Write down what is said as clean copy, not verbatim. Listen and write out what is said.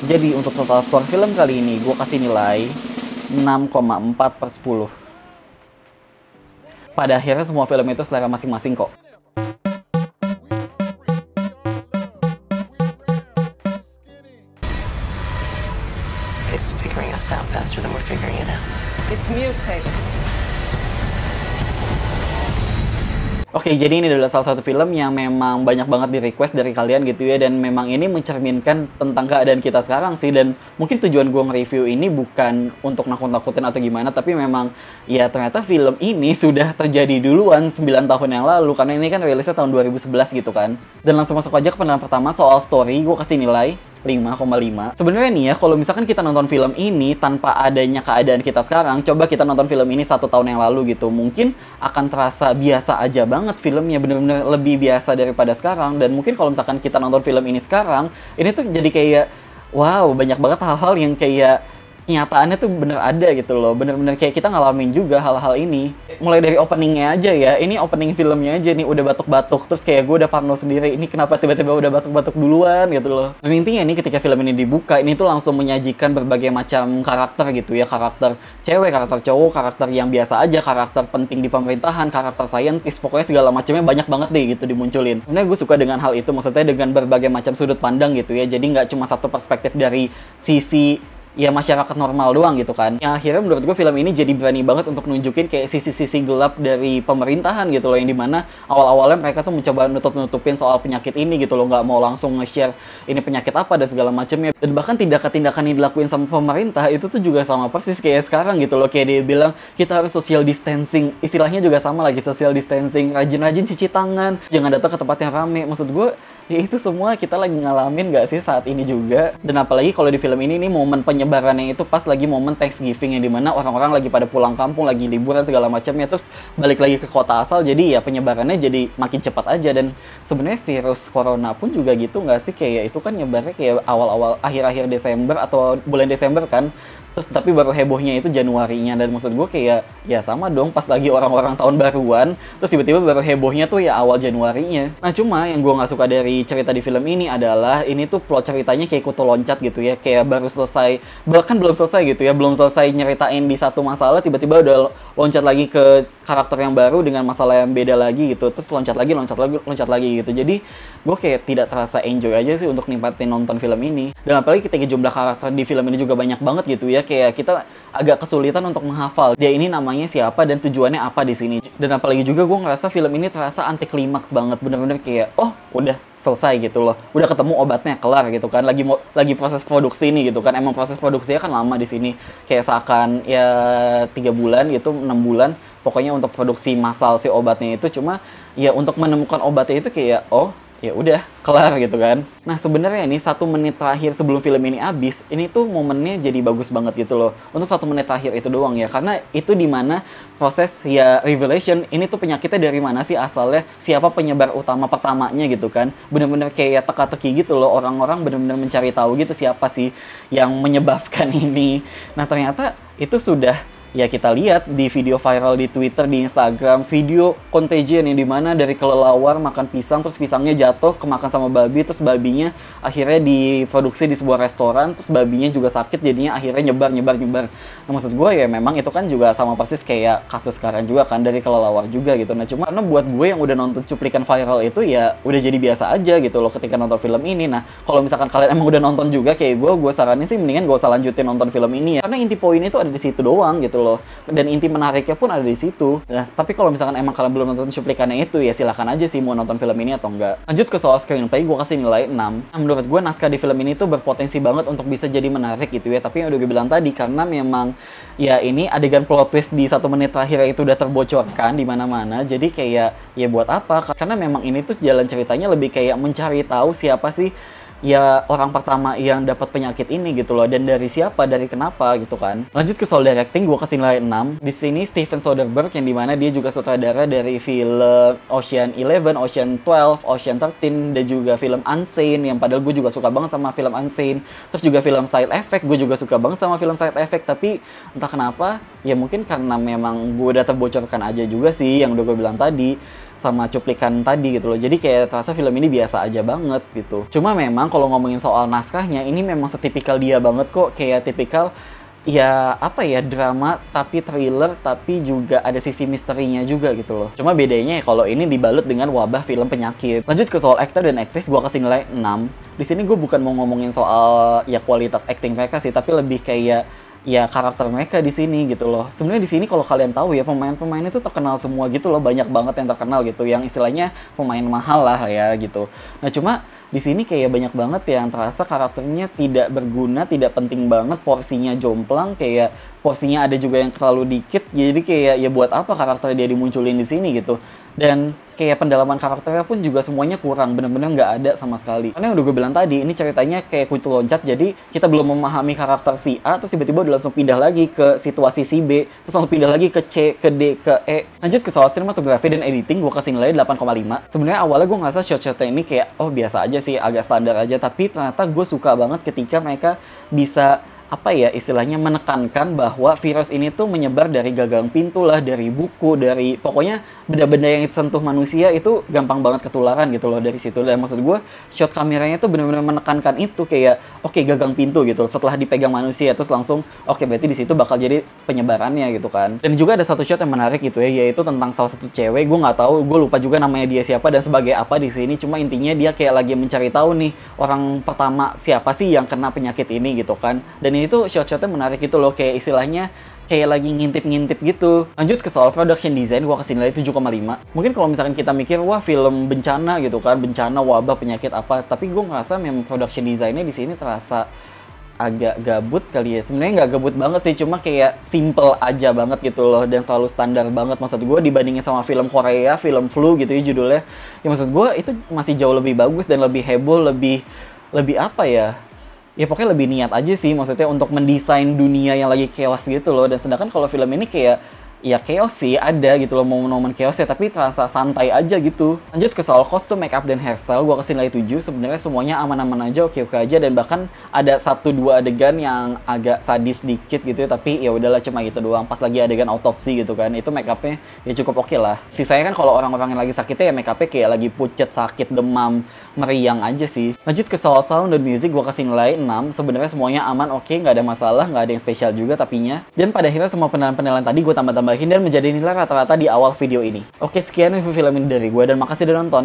Jadi untuk total skor film kali ini gue kasih nilai 6,4/10. Pada akhirnya semua film itu selera masing-masing kok. It's figuring us out faster than we're figuring it out. It's mutated. Oke, jadi ini adalah salah satu film yang memang banyak banget di request dari kalian gitu ya. Dan memang ini mencerminkan tentang keadaan kita sekarang sih. Dan mungkin tujuan gue nge-review ini bukan untuk nakut-nakutin atau gimana. Tapi memang ya ternyata film ini sudah terjadi duluan 9 tahun yang lalu. Karena ini kan rilisnya tahun 2011 gitu kan. Dan langsung masuk aja ke penilaian pertama soal story. Gue kasih nilai 5,5. Sebenarnya nih ya, kalau misalkan kita nonton film ini tanpa adanya keadaan kita sekarang, coba kita nonton film ini 1 tahun yang lalu gitu, mungkin akan terasa biasa aja banget filmnya, bener-bener lebih biasa daripada sekarang. Dan mungkin kalau misalkan kita nonton film ini sekarang, ini tuh jadi kayak wow, banyak banget hal-hal yang kayak kenyataannya tuh bener ada gitu loh, bener-bener kayak kita ngalamin juga hal-hal ini. Mulai dari openingnya aja ya, ini opening filmnya aja nih udah batuk-batuk, terus kayak gue udah parno sendiri, ini kenapa tiba-tiba udah batuk-batuk duluan gitu loh. Dan intinya nih ketika film ini dibuka, ini tuh langsung menyajikan berbagai macam karakter gitu ya, karakter cewek, karakter cowok, karakter yang biasa aja, karakter penting di pemerintahan, karakter saintis, pokoknya segala macamnya banyak banget deh gitu dimunculin. Sebenarnya gue suka dengan hal itu, maksudnya dengan berbagai macam sudut pandang gitu ya, jadi nggak cuma satu perspektif dari sisi ya masyarakat normal doang gitu kan. Yang akhirnya menurut gue film ini jadi berani banget untuk nunjukin kayak sisi-sisi gelap dari pemerintahan gitu loh, yang dimana awal-awalnya mereka tuh mencoba nutup-nutupin soal penyakit ini gitu loh, nggak mau langsung nge-share ini penyakit apa dan segala macamnya. Dan bahkan tindakan-tindakan yang dilakuin sama pemerintah itu tuh juga sama persis kayak sekarang gitu loh, kayak dia bilang kita harus social distancing, istilahnya juga sama lagi, social distancing, rajin-rajin cuci tangan, jangan datang ke tempat yang rame. Maksud gue ya itu semua kita lagi ngalamin gak sih saat ini juga. Dan apalagi kalau di film ini nih momen penyebarannya itu pas lagi momen Thanksgiving, yang dimana orang-orang lagi pada pulang kampung, lagi liburan segala macamnya, terus balik lagi ke kota asal, jadi ya penyebarannya jadi makin cepat aja. Dan sebenarnya virus corona pun juga gitu nggak sih, kayak itu kan nyebarnya kayak awal-awal akhir-akhir Desember atau bulan Desember kan, terus tapi baru hebohnya itu Januarinya. Dan maksud gue kayak ya sama dong, pas lagi orang-orang tahun baruan terus tiba-tiba baru hebohnya tuh ya awal Januarinya. Nah cuma yang gue nggak suka dari cerita di film ini adalah ini tuh plot ceritanya kayak kutu loncat gitu ya, kayak baru selesai, bahkan belum selesai gitu ya, belum selesai nyeritain di satu masalah tiba-tiba udah loncat lagi ke karakter yang baru dengan masalah yang beda lagi gitu, terus loncat lagi loncat lagi gitu. Jadi gue kayak tidak terasa enjoy aja sih untuk nikmatin nonton film ini. Dan apalagi ketika jumlah karakter di film ini juga banyak banget gitu ya, kayak kita agak kesulitan untuk menghafal dia ini namanya siapa dan tujuannya apa di sini. Dan apalagi juga gue ngerasa film ini terasa anti klimaks banget, bener-bener kayak oh udah selesai gitu loh, udah ketemu obatnya, kelar gitu kan, lagi proses produksi ini gitu kan. Emang proses produksinya kan lama di sini, kayak seakan ya 3 bulan gitu, 6 bulan pokoknya untuk produksi massal si obatnya itu. Cuma ya untuk menemukan obatnya itu kayak oh ya udah kelar gitu kan. Nah sebenarnya nih 1 menit terakhir sebelum film ini habis, ini tuh momennya jadi bagus banget gitu loh, untuk 1 menit terakhir itu doang ya, karena itu dimana proses ya revelation ini tuh penyakitnya dari mana sih asalnya, siapa penyebar utama pertamanya gitu kan. Bener-bener kayak teka-teki gitu loh, orang-orang bener-bener mencari tahu gitu siapa sih yang menyebabkan ini. Nah ternyata itu sudah ya kita lihat di video viral di Twitter, di Instagram, video Contagion yang dimana dari kelelawar makan pisang, terus pisangnya jatuh kemakan sama babi, terus babinya akhirnya diproduksi di sebuah restoran, terus babinya juga sakit, jadinya akhirnya nyebar. Nah maksud gue ya memang itu kan juga sama persis kayak kasus sekarang juga kan, dari kelelawar juga gitu. Nah cuma karena buat gue yang udah nonton cuplikan viral itu ya udah jadi biasa aja gitu loh ketika nonton film ini. Nah kalau misalkan kalian emang udah nonton juga kayak gue saranin sih mendingan gak usah lanjutin nonton film ini ya, karena inti poinnya itu ada di situ doang gitu loh, dan inti menariknya pun ada di situ. Nah, tapi kalau misalkan emang kalian belum nonton cuplikannya itu ya silakan aja sih mau nonton film ini atau enggak. Lanjut ke soal screenplay, gue kasih nilai 6. Nah, menurut gue naskah di film ini tuh berpotensi banget untuk bisa jadi menarik gitu ya, tapi yang udah gue bilang tadi, karena memang ya ini adegan plot twist di 1 menit terakhir itu udah terbocorkan di mana-mana, jadi kayak ya buat apa? Karena memang ini tuh jalan ceritanya lebih kayak mencari tahu siapa sih ya orang pertama yang dapat penyakit ini gitu loh, dan dari siapa, dari kenapa gitu kan. Lanjut ke soal directing, gue kasih nilai 6. Di sini Steven Soderbergh yang dimana dia juga sutradara dari film Ocean 11, Ocean 12, Ocean 13, dan juga film Unsane, yang padahal gue juga suka banget sama film Unsane. Terus juga film Side Effect, gue juga suka banget sama film Side Effect, tapi entah kenapa ya mungkin karena memang gue udah terbocorkan aja juga sih yang udah gue bilang tadi, sama cuplikan tadi gitu loh. Jadi kayak terasa film ini biasa aja banget gitu. Cuma memang kalau ngomongin soal naskahnya, ini memang setipikal dia banget kok. Kayak tipikal ya apa ya, drama tapi thriller tapi juga ada sisi misterinya juga gitu loh. Cuma bedanya ya kalau ini dibalut dengan wabah film penyakit. Lanjut ke soal aktor dan aktris, gua kasih nilai 6. Di sini gue bukan mau ngomongin soal ya kualitas acting mereka sih, tapi lebih kayak ya karakter mereka di sini gitu loh. Sebenarnya di sini kalau kalian tahu ya, pemain-pemain itu terkenal semua gitu loh, banyak banget yang terkenal gitu, yang istilahnya pemain mahal lah ya gitu. Nah cuma di sini kayak banyak banget yang terasa karakternya tidak berguna, tidak penting banget, porsinya jomplang, kayak porsinya ada juga yang terlalu dikit, jadi kayak ya buat apa karakter dia dimunculin di sini gitu. Dan kayak pendalaman karakternya pun juga semuanya kurang, bener-bener nggak ada sama sekali. Karena yang udah gue bilang tadi, ini ceritanya kayak kutu loncat, jadi kita belum memahami karakter si A, terus tiba-tiba udah langsung pindah lagi ke situasi si B, terus langsung pindah lagi ke C, ke D, ke E. Lanjut ke soal sinematografi dan editing, gue kasih nilai 8,5. Sebenarnya awalnya gue ngerasa shot-shotnya ini kayak, oh biasa aja sih, agak standar aja, tapi ternyata gue suka banget ketika mereka bisa apa ya istilahnya menekankan bahwa virus ini tuh menyebar dari gagang pintu lah, dari buku, dari pokoknya benda-benda yang sentuh manusia itu gampang banget ketularan gitu loh dari situ. Dan maksud gue shot kameranya tuh benar-benar menekankan itu kayak oke, gagang pintu gitu setelah dipegang manusia, terus langsung oke, berarti di situ bakal jadi penyebarannya gitu kan. Dan juga ada satu shot yang menarik gitu ya, yaitu tentang salah satu cewek, gue nggak tahu, gue lupa juga namanya dia siapa dan sebagai apa di sini, cuma intinya dia kayak lagi mencari tahu nih orang pertama siapa sih yang kena penyakit ini gitu kan. Dan itu shot-shotnya menarik gitu loh, kayak istilahnya kayak lagi ngintip-ngintip gitu. Lanjut ke soal production design, gua kasih nilai 7,5. Mungkin kalau misalkan kita mikir, wah film bencana gitu kan, bencana, wabah, penyakit apa, tapi gue ngerasa memang production design-nya di sini terasa agak gabut kali ya. Sebenarnya nggak gabut banget sih, cuma kayak simple aja banget gitu loh, dan terlalu standar banget. Maksud gue dibandingin sama film Korea, film Flu gitu ya judulnya, ya maksud gue itu masih jauh lebih bagus dan lebih heboh, lebih apa ya, ya pokoknya lebih niat aja sih maksudnya untuk mendesain dunia yang lagi chaos gitu loh. Dan sedangkan kalau film ini kayak ya chaos sih ada gitu loh, momen-momen chaos ya, tapi terasa santai aja gitu. Lanjut ke soal kostum, makeup, dan hairstyle, gua kasih nilai 7. Sebenarnya semuanya aman-aman aja, oke-oke aja, dan bahkan ada 1-2 adegan yang agak sadis dikit gitu ya, tapi ya udahlah cuma gitu doang. Pas lagi adegan autopsi gitu kan, itu makeupnya ya cukup oke lah. Sisanya kan kalau orang-orang yang lagi sakitnya ya makeupnya kayak lagi pucet, sakit, demam, meriang aja sih. Lanjut ke soal sound dan music, gua kasih nilai 6. Sebenarnya semuanya aman, oke, nggak ada masalah, nggak ada yang spesial juga tapinya. Dan pada akhirnya semua penilaian-penilaian tadi gue tambah-tambahin dan menjadi nilai rata-rata di awal video ini. Oke, sekian review film ini dari gue dan makasih udah nonton.